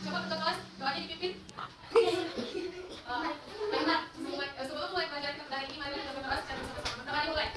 Coba ketua kelas doanya dipimpin. Sebelum mulai pelajaran kita hari ini, mari kita berdoa secara bersama-sama. Bentar lagi mulai.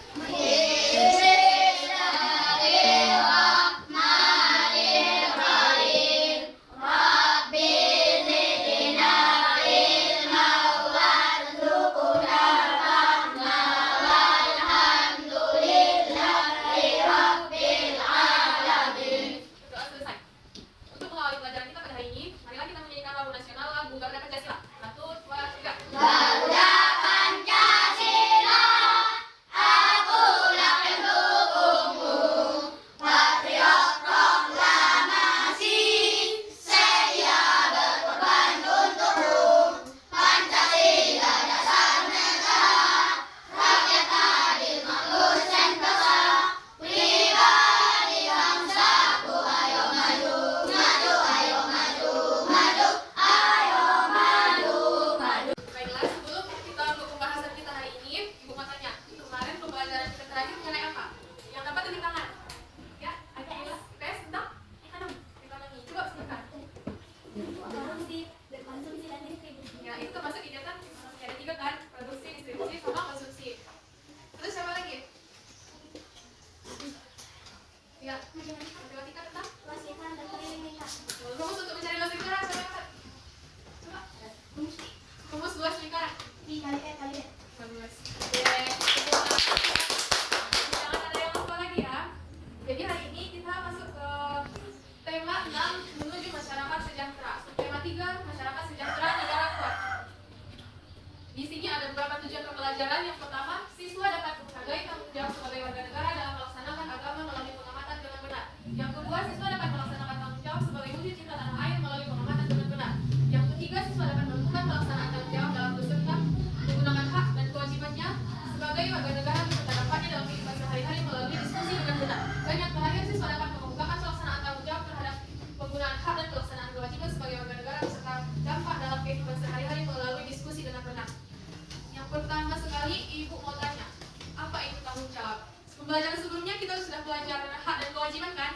Pembelajaran sebelumnya kita sudah belajar hak dan kewajiban kan?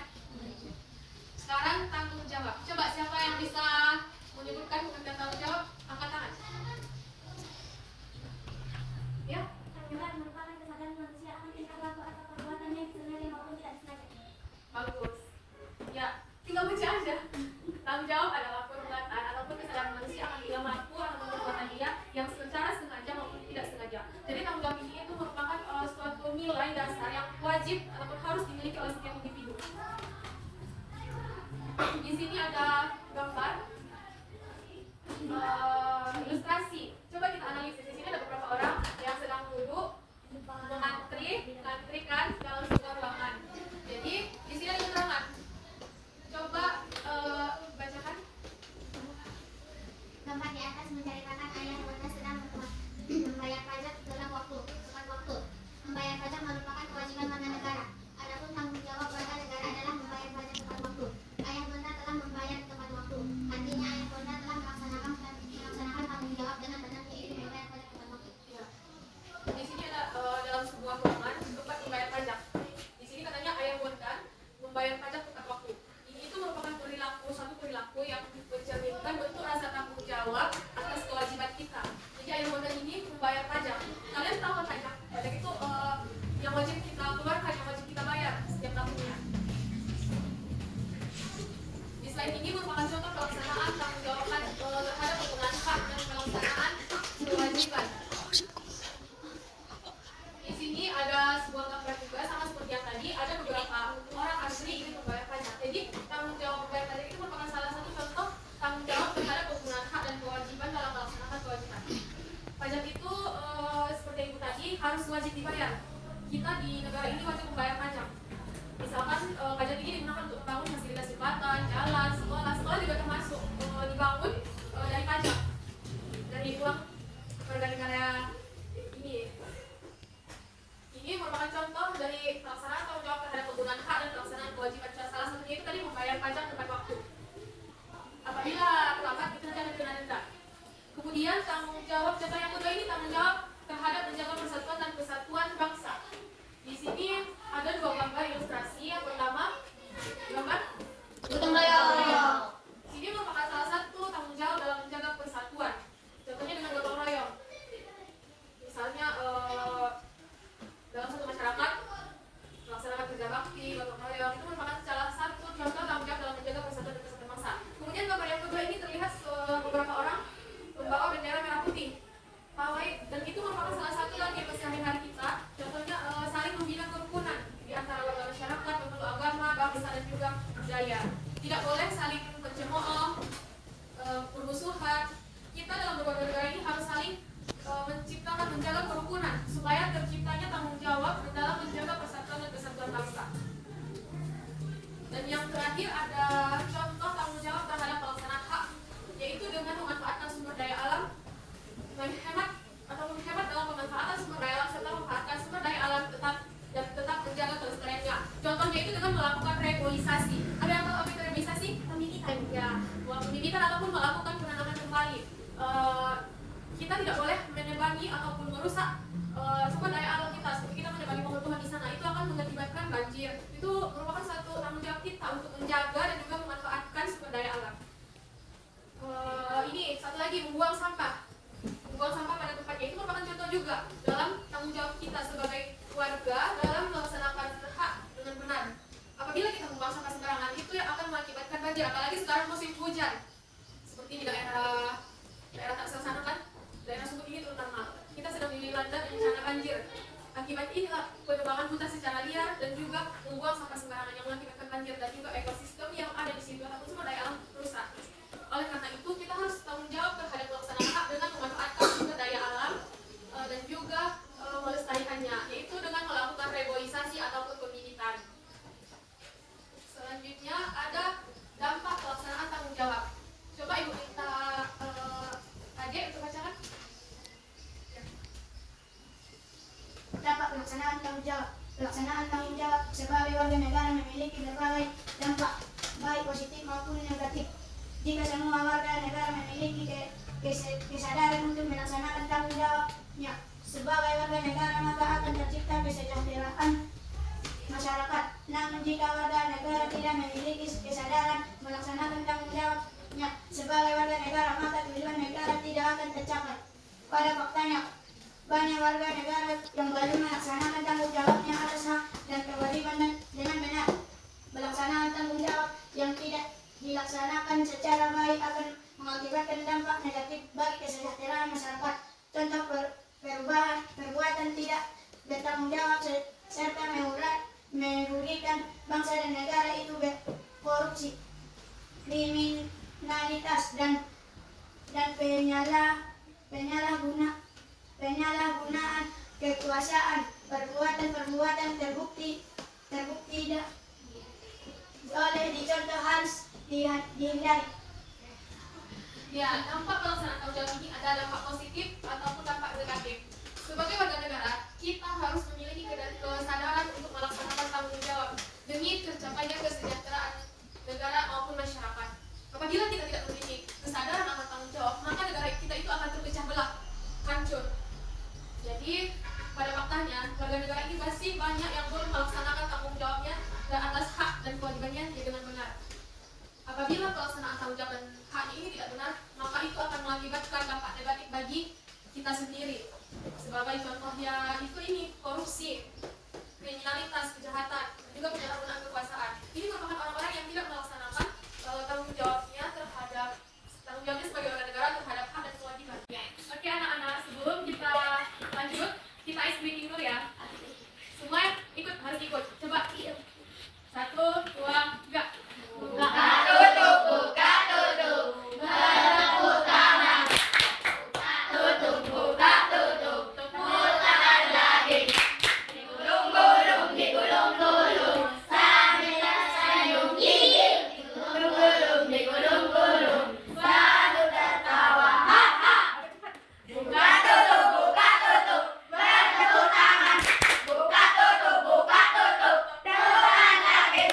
Sekarang tanggung jawab. Coba siapa yang bisa menyebutkan pengertian tanggung jawab? Angkat tangan. Ya? Tanggung jawab merupakan kesadaran manusia akan tingkah laku atau perbuatannya disengaja maupun tidak disengaja. Bagus. Ya, tinggal baca aja. Tanggung jawab adalah perbuatan ataupun kesadaran manusia akan tingkah laku atau perbuatan dia yang secara sengaja maupun tidak sengaja. Jadi tanggung jawab ini itu merupakan suatu nilai dasar yang wajib ataupun harus dimiliki oleh setiap individu. Di sini ada gambar ilustrasi. Coba kita analisis. Di sini ada beberapa orang yang sedang duduk mengantri kan dalam sebuah ruangan. Jadi di sini ada keterangan. Coba bacakan. Gambar di atas menceritakan ayah bunda sedang membayar pajak dalam tepat waktu. Membayar pajak merupakan kewajiban warga negara. Adapun tanggung jawab warga negara adalah membayar pajak tepat waktu. Ayah bunda telah membayar tepat waktu. Artinya ayah bunda telah melaksanakan tanggung jawab dengan benar, yaitu membayar pajak tepat waktu. Ya. Di sini ada dalam sebuah ruangan tempat membayar pajak. Di sini katanya ayah bunda membayar pajak tepat waktu. Ini itu merupakan suatu perilaku yang mencerminkan bentuk rasa tanggung jawab atas kewajiban kita. Jadi ayah bunda ini membayar pajak. Kalian tahu kan pajak? Pajak itu yang wajib kita keluarkan, yang wajib kita bayar setiap tahunnya. Di slide ini merupakan contoh pelaksanaan tanggung jawab terhadap penggunaan hak dan pelaksanaan kewajiban. Di sini ada sebuah gambar juga sama seperti yang tadi. Ada beberapa orang asli ingin membayar pajak. Jadi tanggung jawab membayar pajak itu merupakan salah satu contoh tanggung jawab terhadap penggunaan hak dan kewajiban dalam melaksanakan kewajiban. Pajak itu seperti itu tadi harus wajib dibayar. Kita di negara ini wajib membayar pajak. Misalkan pajak ini digunakan untuk membangun fasilitas jembatan, jalan, sekolah juga termasuk dibangun dari pajak, dari uang warga negara ini. Ini merupakan contoh dari pelaksanaan tanggung jawab terhadap penggunaan hak dan pelaksanaan kewajiban. Salah satunya itu tadi membayar pajak tepat waktu. Apabila terlambat itu nanti ada kena denda. Kemudian tanggung jawab contoh yang kedua ini tanggung jawab terhadap menjaga persatuan dan kesatuan bangsa. Di sini ada dua gambar ilustrasi. Yang pertama gambar gotong royong. Ini merupakan salah satu Ya, membibitan ataupun melakukan penanaman kembali. Kita tidak boleh menebangi ataupun merusak sumber daya alam kita. Seperti kita menebangi pohon-pohon di sana, itu akan mengakibatkan banjir. Itu merupakan satu tanggung jawab kita untuk menjaga dan juga memanfaatkan sumber daya alam. Ini satu lagi, membuang sampah. Membuang sampah pada tempatnya itu merupakan contoh juga dalam tanggung jawab kita sebagai warga dalam melaksanakan hak dengan benar. Apabila kita membuang sampah sembarangan, itu yang akan mengakibatkan banjir. Apalagi sekarang musim hujan, seperti di daerah Tangsel sana kan, daerah Sumut ini terutama, kita sedang dilanda bencana banjir. Akibat inilah penebangan hutan secara liar dan juga membuang sampah sembarangan yang mengakibatkan banjir dan juga ekosistem yang ada di situ ataupun sumber daya alam rusak. Oleh karena itu kita harus tanggung jawab terhadap pelaksanaan hak dengan memanfaatkan sumber daya alam dan juga melestarikannya, yaitu dengan melakukan reboisasi ataupun pembibitan. Selanjutnya ada dampak pelaksanaan tanggung jawab. Coba Ibu minta Ade untuk bacakan. Dampak pelaksanaan tanggung jawab. Pelaksanaan tanggung jawab sebagai warga negara memiliki berbagai dampak, baik positif maupun negatif. Jika semua warga negara memiliki kesadaran untuk melaksanakan tanggung jawabnya sebagai warga negara, maka akan tercipta kesejahteraan masyarakat. Namun jika warga negara tidak memiliki kesadaran melaksanakan tanggung jawabnya sebagai warga negara, maka tujuan negara tidak akan tercapai. Pada faktanya, banyak warga negara yang belum melaksanakan tanggung jawabnya atas hak dan kewajiban dengan benar. Pelaksanaan tanggung jawab yang tidak dilaksanakan secara baik akan mengakibatkan dampak negatif bagi kesejahteraan masyarakat. Contoh perbuatan tidak bertanggung jawab serta merugikan bangsa dan negara itu korupsi, kriminalitas dan penyalahgunaan kekuasaan. Perbuatan terbukti oleh dicontoh harus dihindari. Ya, dampak pelaksanaan tanggung jawab ini ada dampak positif ataupun dampak negatif. Sebagai warga negara, kita harus memiliki kesadaran untuk melaksanakan tanggung jawab demi tercapainya kesejahteraan negara maupun masyarakat. Apabila kita tidak memiliki kesadaran akan tanggung jawab, maka negara kita itu akan terpecah belah, hancur. Jadi, pada faktanya, warga negara ini masih banyak yang belum melaksanakan tanggung jawabnya dan atas hak dan kewajibannya dengan benar. Apabila pelaksanaan tanggung jawab dan hak ini tidak benar, maka itu akan mengakibatkan dampak negatif bagi kita sendiri. Sebagai contohnya itu ini korupsi, kriminalitas, kejahatan, dan juga penyalahgunaan kekuasaan. Ini merupakan orang-orang yang tidak melaksanakan tanggung jawabnya sebagai warga negara terhadap hak dan kewajiban. Oke anak-anak, sebelum kita lanjut, kita ice breaking dulu ya. Semua harus ikut. Coba. 1, 2, 3. Buka tutup, buka tutup. Bertepuk tangan. Tutup, buka tutup. Tepuk tangan lagi. Digulung-gulung, digulung-gulung. Sambil tersenyum gigi. Digulung-gulung, digulung-gulung. Sambil tertawa. Ha-ha. Buka tutup, buka tutup. Bertepuk tangan. Buka tutup, buka tutup. Tepuk tangan lagi.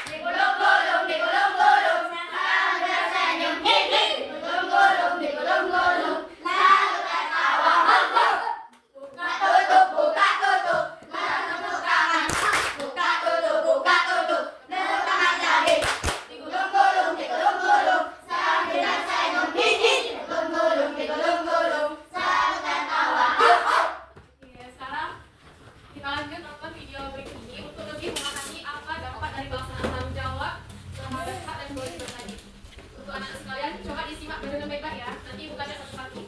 Digulung-gulung, digulung-gulung. Sambil tersenyum gigi. Digulung-gulung, digulung-gulung. Lalu tertawa. Ha-ha. Buka tutup, buka tutup. Bertepuk tangan. Buka tutup, buka tutup. Tepuk tangan lagi. Digulung-gulung, digulung-gulung. Sambil tersenyum gigi. Digulung-gulung, digulung-gulung. Lalu tertawa. Ha-ha. Oke, sekarang kita lanjut nonton video berikut ini untuk lebih memahami apa dampak dari pelaksanaan tanggung jawab terhadap hak dan kewajiban tadi. Untuk anak-anak sekalian, coba disimak dengan baik-baik ya. Nanti bukannya satu-satu.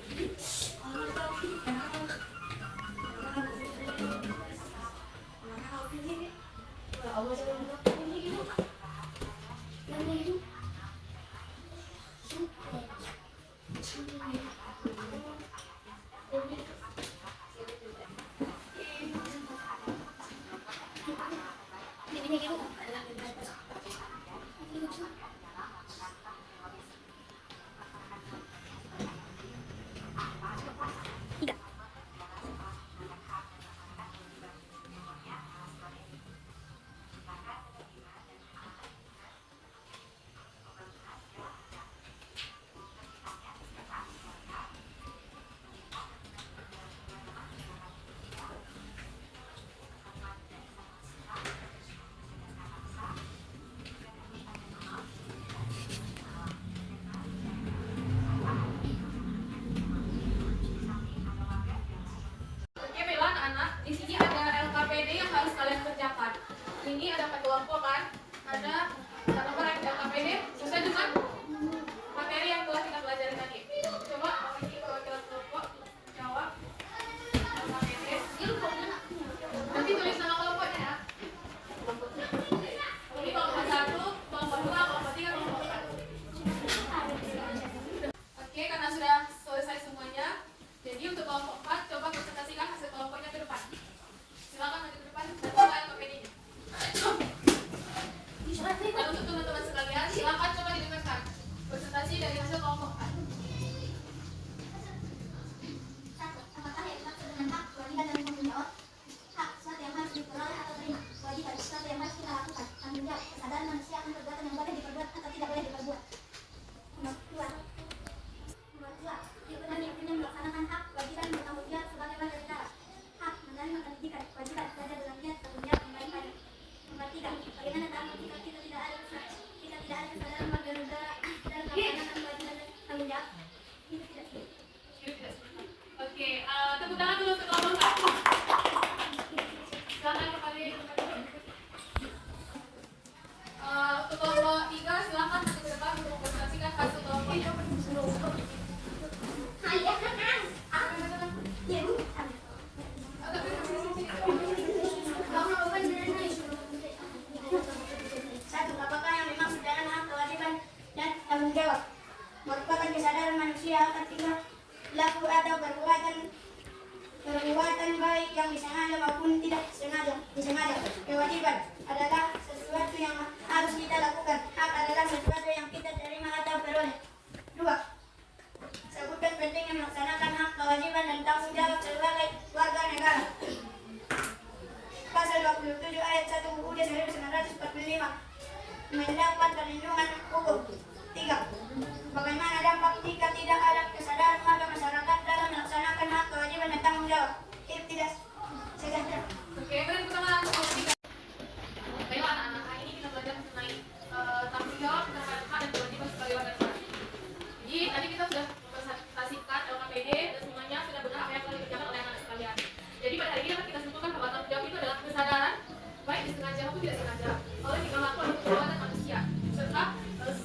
ada satu orang yang LKPD sesuai dengan materi yang telah kita pelajari tadi. Coba ini perwakilan kelompok jawab LKPD. Nanti tulis nama kelompoknya ya. Ini kelompok 1, kelompok 2, kelompok 3, kelompok 4. Oke, karena sudah selesai semuanya, jadi untuk kelompok 4 coba presentasikan hasil kelompoknya ke depan. Silakan maju ke depan dan coba LKPD-nya. Dan untuk teman-teman sekalian, silakan coba didengarkan presentasi dari hasil kelompok 4. Satu, apakah yang dimaksud dengan hak, kewajiban, dan tanggung jawab? Hak, sesuatu yang harus diperoleh atau terima. Kewajiban, sesuatu yang harus kita lakukan. Tanggung jawab, kesadaran manusia akan perbuatan yang boleh diperbuat atau tidak boleh diperbuat. Nomor dua, diulangi artinya melaksanakan hak, kewajiban, dan tanggung jawab sebagai warga negara. Hak, menerima pendidikan, kewajiban, belajar berlanjut, tanggung jawab, kembali pajak. Nomor tiga, bagaimana tahu jika kita tidak ada kesadaran warga negara dalam melaksanakan kewajiban dan tanggung jawab? Itu tidak sih. Oke, tepuk tangan dulu untuk kelompok 4. Silakan kembali. Untuk kelompok 3, silakan maju ke depan untuk mempresentasikan hasil kelompoknya. Satu, apakah yang dimaksud dengan hak, kewajiban, dan tanggung jawab? Merupakan kesadaran manusia ketika laku atau perbuatan baik yang disengaja maupun tidak disengaja. Kewajiban adalah sesuatu yang harus kita lakukan. Hak adalah sesuatu yang kita terima atau peroleh. Dua, sebutkan pentingnya melaksanakan hak, kewajiban, dan tanggung jawab sebagai warga negara. Pasal 27 ayat 1 UUD 1945 mendapat perlindungan hukum. 3. Bagaimana dampak jika tidak ada kesadaran warga masyarakat dalam melaksanakan hak, kewajiban, dan tanggung jawab? Tidak sejahtera. Oke, beri tepuk tangan untuk kelompok 3. Baiklah anak-anak, hari ini kita belajar mengenai tanggung jawab terhadap hak dan kewajiban sebagai warga negara. Jadi tadi kita sudah mempresentasikan LKPD dan semuanya sudah benar apa yang telah dikerjakan oleh anak-anak sekalian. Jadi pada hari ini dapat kita simpulkan bahwa tanggung jawab itu adalah kesadaran baik disengaja maupun tidak sengaja oleh tingkah laku atau perbuatan manusia serta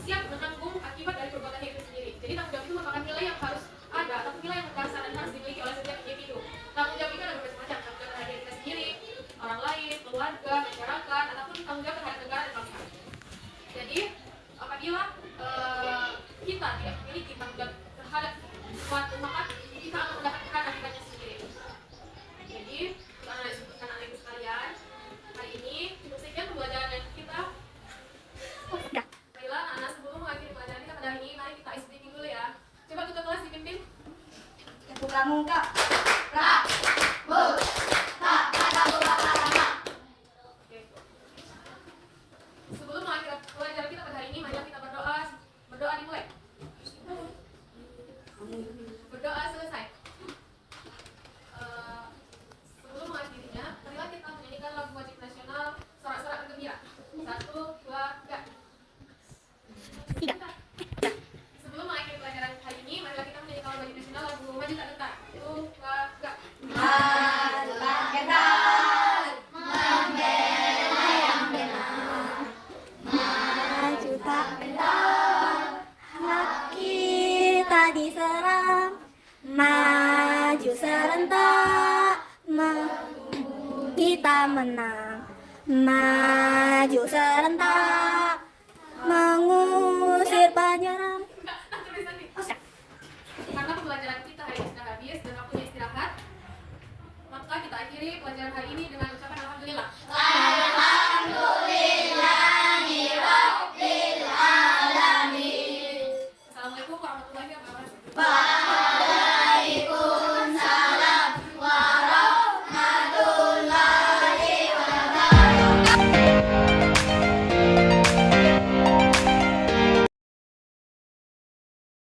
siap menanggung akibat dari perbuatan itu sendiri. Jadi tanggung jawab itu merupakan nilai yang harus ada atau nilai yang mendasar dan harus dimiliki oleh setiap individu. Tanggung jawab itu ada berbagai macam, tanggung jawab terhadap diri kita sendiri, orang lain, keluarga, masyarakat, ataupun tanggung jawab terhadap negara dan bangsa. Jadi apabila kita tidak memiliki tanggung jawab terhadap suatu, maka kita akan mendapatkan akibatnya sendiri. Jadi untuk anak ibu sekalian, hari ini cukup sekian pembelajaran yang kita. Baiklah anak-anak, sebelum mengakhiri pelajaran kita pada hari ini, mari kita isi briefing dulu ya. Coba tutup kelas dipimpin. Pramuka. Oke. Sebelum mengakhiri pelajaran kita pada hari ini, mari kita berdoa. Berdoa dimulai. Berdoa selesai. Sebelum mengakhirinya, marilah kita menyanyikan lagu wajib nasional Sorak-sorak bergembira. 1, 2, 3. Sebelum mengakhiri pelajaran hari ini, marilah kita menyanyikan lagu wajib nasional lagu Maju Tak Gentar. 1, 2, 3. Maju tak gentar, membela yang benar. Maju tak gentar, hak kita diserang. Maju serentak, kita menang. Maju serentak, mengusir penyerang. Karena pembelajaran kita hari ini sudah habis dan waktunya istirahat, maka kita akhiri pelajaran hari ini dengan ucapan alhamdulillah. Alhamdulillahirabbil alamin. Assalamualaikum warahmatullahi wabarakatuh.